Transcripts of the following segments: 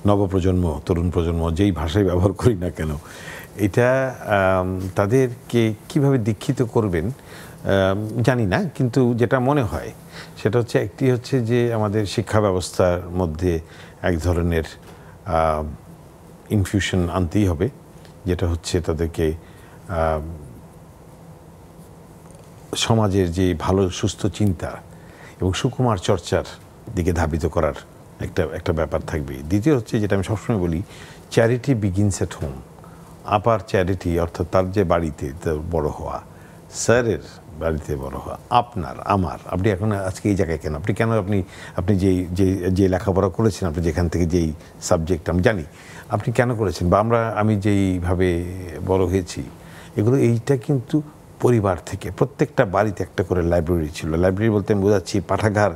নবপ্রজন্ম, তরুণ প্রজন্ম যেই ভাষায় ব্যবহার করি না কেন, এটা তাদেরকে কিভাবে দীক্ষিত করবেন জানি না, কিন্তু যেটা মনে হয় সেটা হচ্ছে একটি হচ্ছে যে আমাদের শিক্ষা ব্যবস্থার মধ্যে এক ধরনের ইনফিউশন আনতেই হবে, যেটা হচ্ছে তাদেরকে সমাজের যে ভালো সুস্থ চিন্তা এবং সুকুমার চর্চার দিকে ধাবিত করার একটা ব্যাপার থাকবে। দ্বিতীয় হচ্ছে যেটা আমি সবসময় বলি, charity begins at home. Upper charity অর্থাৎ তার যে বাড়িতে বড় হওয়া, স্যারের বাড়িতে বড় হওয়া, আপনার আমার, আপনি এখন আজকে এই জায়গায় কেন, আপনি কেন, আপনি যে লেখাপড়া করেছেন, আপনি যেখান থেকে যেই সাবজেক্ট আমি জানি আপনি কেন করেছেন, বা আমি যেইভাবে বড় হয়েছি, এগুলো এইটা কিন্তু পরিবার থেকে। প্রত্যেকটা বাড়িতে একটা করে লাইব্রেরি ছিল। লাইব্রেরি বলতে আমি বোঝাচ্ছি পাঠাগার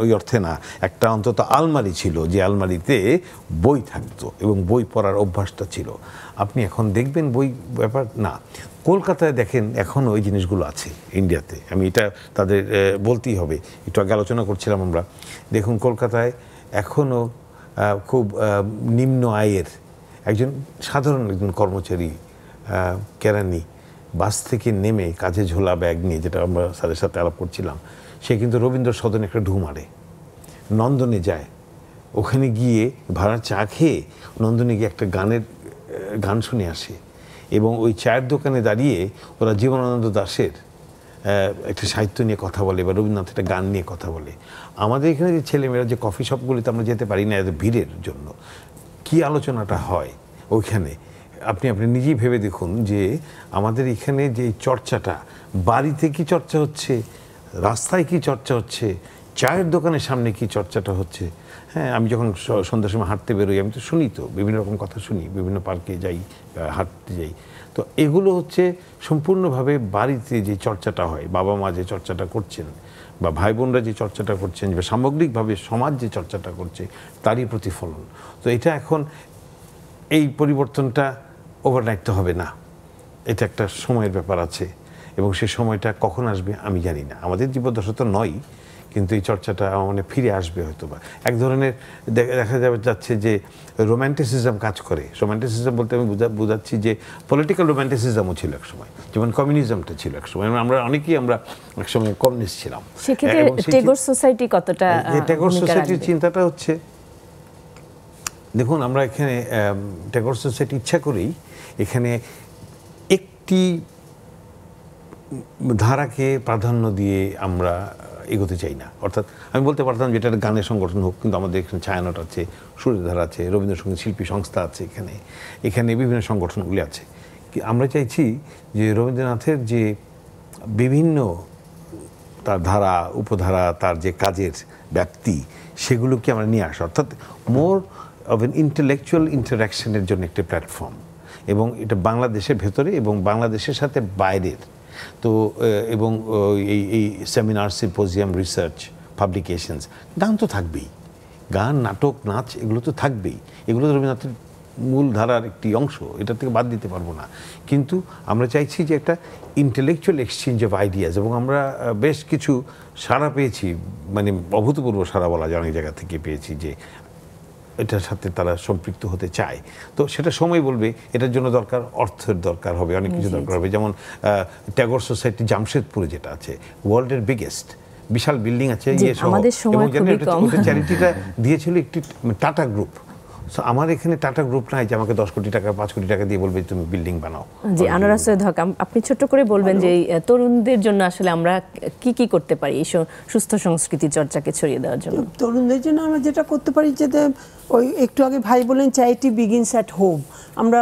ওই অর্থে না, একটা অন্তত আলমারি ছিল, যে আলমারিতে বই থাকতো এবং বই পড়ার অভ্যাসটা ছিল। আপনি এখন দেখবেন বই ব্যাপার না। কলকাতায় দেখেন এখনও ওই জিনিসগুলো আছে, ইন্ডিয়াতে আমি এটা তাদের বলতেই হবে। একটু আগে আলোচনা করছিলাম আমরা, দেখুন কলকাতায় এখনও খুব নিম্ন আয়ের সাধারণ একজন কর্মচারী, কেরানি, বাস থেকে নেমে কাঁধে ঝোলা ব্যাগ নিয়ে, যেটা আমরা স্যারের সাথে আলাপ করছিলাম, সে কিন্তু রবীন্দ্র সদনে একটা ঢু মারে, নন্দনে যায়, ওখানে গিয়ে ভাড়া চা খেয়ে নন্দনে গিয়ে একটা গান শুনে আসে, এবং ওই চায়ের দোকানে দাঁড়িয়ে ওরা জীবনানন্দ দাশের একটা সাহিত্য নিয়ে কথা বলে বা রবীন্দ্রনাথ একটা গান নিয়ে কথা বলে। আমাদের এখানে যে ছেলেমেয়েরা যে কফি শপগুলিতে আমরা যেতে পারি না এত ভিড়ের জন্য, কি আলোচনাটা হয় ওইখানে, আপনি নিজেই ভেবে দেখুন যে আমাদের এখানে যে চর্চাটা, বাড়িতে কি চর্চা হচ্ছে, রাস্তায় কি চর্চা হচ্ছে, চায়ের দোকানের সামনে কি চর্চাটা হচ্ছে। হ্যাঁ, আমি যখন সন্ধ্যার সময় হাঁটতে বেরোই, আমি তো শুনি, তো বিভিন্ন রকম কথা শুনি, বিভিন্ন পার্কে যাই, হাঁটতে যাই, তো এগুলো হচ্ছে সম্পূর্ণভাবে বাড়িতে যে চর্চাটা হয়, বাবা মা যে চর্চাটা করছেন, বা ভাই বোনরা যে চর্চাটা করছেন, বা সামগ্রিকভাবে সমাজ যে চর্চাটা করছে, তারই প্রতিফলন। তো এটা এখন এই পরিবর্তনটা ওভারনাইট তো হবে না, এটা একটা সময়ের ব্যাপার আছে, এবং সে সময়টা কখন আসবে আমি জানি না। আমাদের জীবদ্দশা তো নয়, কিন্তু এই চর্চাটা মানে ফিরে আসবে হয়তো বা। এক ধরনের দেখা যাচ্ছে যে রোম্যান্টিসিজম কাজ করে। রোম্যান্টিসিজম বলতে আমি বোঝাচ্ছি যে পলিটিক্যাল রোম্যান্টিসিজমও ছিল এক সময়, যেমন কমিউনিজমটা ছিল এক সময়। আমরা অনেকেই এক সময় কমিউনিস্ট ছিলাম। টেগোর সোসাইটি কতটা, টেগোর সোসাইটির চিন্তাটা হচ্ছে, দেখুন আমরা এখানে টেগোর সোসাইটি ইচ্ছা করেই এখানে একটি ধারাকে প্রাধান্য দিয়ে আমরা এগোতে চাই না। অর্থাৎ আমি বলতে পারতাম যেটা গানের সংগঠন হোক, কিন্তু আমাদের এখানে ছায়ানট আছে, সুরধারা আছে, রবীন্দ্রসঙ্গীত শিল্পী সংস্থা আছে, এখানে বিভিন্ন সংগঠনগুলি আছে। আমরা চাইছি যে রবীন্দ্রনাথের যে বিভিন্ন তার ধারা উপধারা, তার যে কাজের ব্যাপ্তি, সেগুলোকে আমরা নিয়ে আসা, অর্থাৎ মোর অফ এন ইন্টেলেকচুয়াল ইন্টারাকশনের জন্য একটি প্ল্যাটফর্ম, এবং এটা বাংলাদেশের ভেতরে এবং বাংলাদেশের সাথে বাইরের। তো এবং এই সেমিনার, সিম্পোজিয়াম, রিসার্চ, পাবলিকেশনস, গান তো থাকবেই, গান, নাটক, নাচ, এগুলো তো থাকবেই, এগুলো তো রবীন্দ্রনাথের মূল ধারার একটি অংশ, এটা থেকে বাদ দিতে পারবো না। কিন্তু আমরা চাইছি যে একটা ইন্টেলেকচুয়াল এক্সচেঞ্জ অফ আইডিয়াস, এবং আমরা বেশ কিছু সাড়া পেয়েছি, মানে অভূতপূর্ব সাড়া বলা যায়, অনেক জায়গা থেকে পেয়েছি যে এটার সাথে তারা সম্পৃক্ত হতে চায়। তো সেটা সময় বলবে, এটার জন্য দরকার অর্থের দরকার হবে, অনেক কিছু দরকার হবে। যেমন ট্যাগোর সোসাইটি জামশেদপুরে যেটা আছে, ওয়ার্ল্ডের বিগেস্ট, বিশাল বিল্ডিং আছে, এবং চ্যারিটিটা দিয়েছিল একটি টাটা গ্রুপ। আমার এখানে টাটা গ্রুপ নাই যে আমাকে 10 কোটি টাকা 5 কোটি টাকা দিয়ে বলবে তুমি বিল্ডিং বানাও। জি, আনোয়ার সৈয়দ হক, আপনি ছোট্ট করে বলবেন যে তরুণদের জন্য আসলে আমরা কি করতে পারি এই সুস্থ সংস্কৃতি চর্চাকে ছড়িয়ে দেওয়ার জন্য? তরুণদের জন্য আমরা যেটা করতে পারি, যেটা ওই একটু আগে ভাই বলেন, চ্যারিটি বিগিনস অ্যাট হোম। আমরা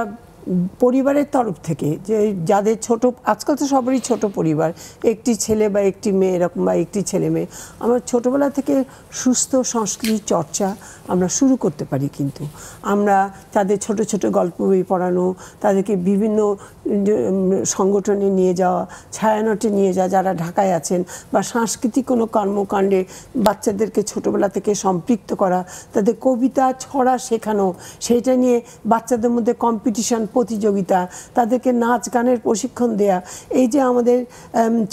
পরিবারের তরফ থেকে, যে যাদের ছোট, আজকাল তো সবারই ছোট পরিবার, একটি ছেলে বা একটি মেয়ে এরকম, বা একটি ছেলে মেয়ে, আমরা ছোটোবেলা থেকে সুস্থ সংস্কৃতি চর্চা আমরা শুরু করতে পারি। কিন্তু আমরা তাদের ছোট ছোট গল্প বই পড়ানো, তাদেরকে বিভিন্ন সংগঠনে নিয়ে যাওয়া, ছায়ানটে নিয়ে যাওয়া, যারা ঢাকায় আছেন, বা সাংস্কৃতিক কোনো কর্মকাণ্ডে বাচ্চাদেরকে ছোটোবেলা থেকে সম্পৃক্ত করা, তাদের কবিতা, ছড়া শেখানো, সেইটা নিয়ে বাচ্চাদের মধ্যে কম্পিটিশন প্রতিযোগিতা, তাদেরকে নাচ গানের প্রশিক্ষণ দেয়া, এই যে আমাদের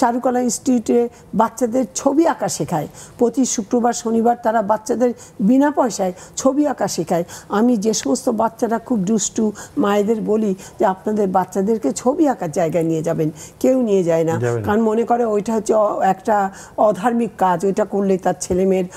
চারুকলা ইনস্টিটিউটে বাচ্চাদের ছবি আঁকা শেখায়, প্রতি শুক্রবার শনিবার তারা বাচ্চাদের বিনা পয়সায় ছবি আঁকা শেখায়। আমি যে সমস্ত বাচ্চারা খুব দুষ্টু মায়েদের বলি যে আপনাদের বাচ্চাদেরকে ছবি আঁকার জায়গায় নিয়ে যাবেন, কেউ নিয়ে যায় না, কারণ মনে করে ওইটা হচ্ছে একটা অধার্মিক কাজ, ওইটা করলে তার ছেলেমেয়ের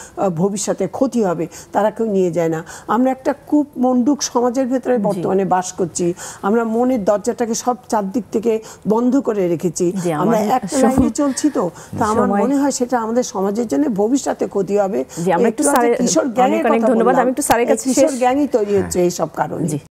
ভবিষ্যতে ক্ষতি হবে, তারা কেউ নিয়ে যায় না। আমরা একটা খুব মন্ডুক সমাজের ভেতরে বর্তমানে বাস করছি, আমরা মনের দরজাটাকে সব চারদিক থেকে বন্ধ করে রেখেছি, আমরা একটা লাইনে চলছি। তো আমার মনে হয় সেটা আমাদের সমাজের জন্য ভবিষ্যতে ক্ষতি হবে। কিশোর গ্যাংই তৈরি হচ্ছে এইসব কারণে।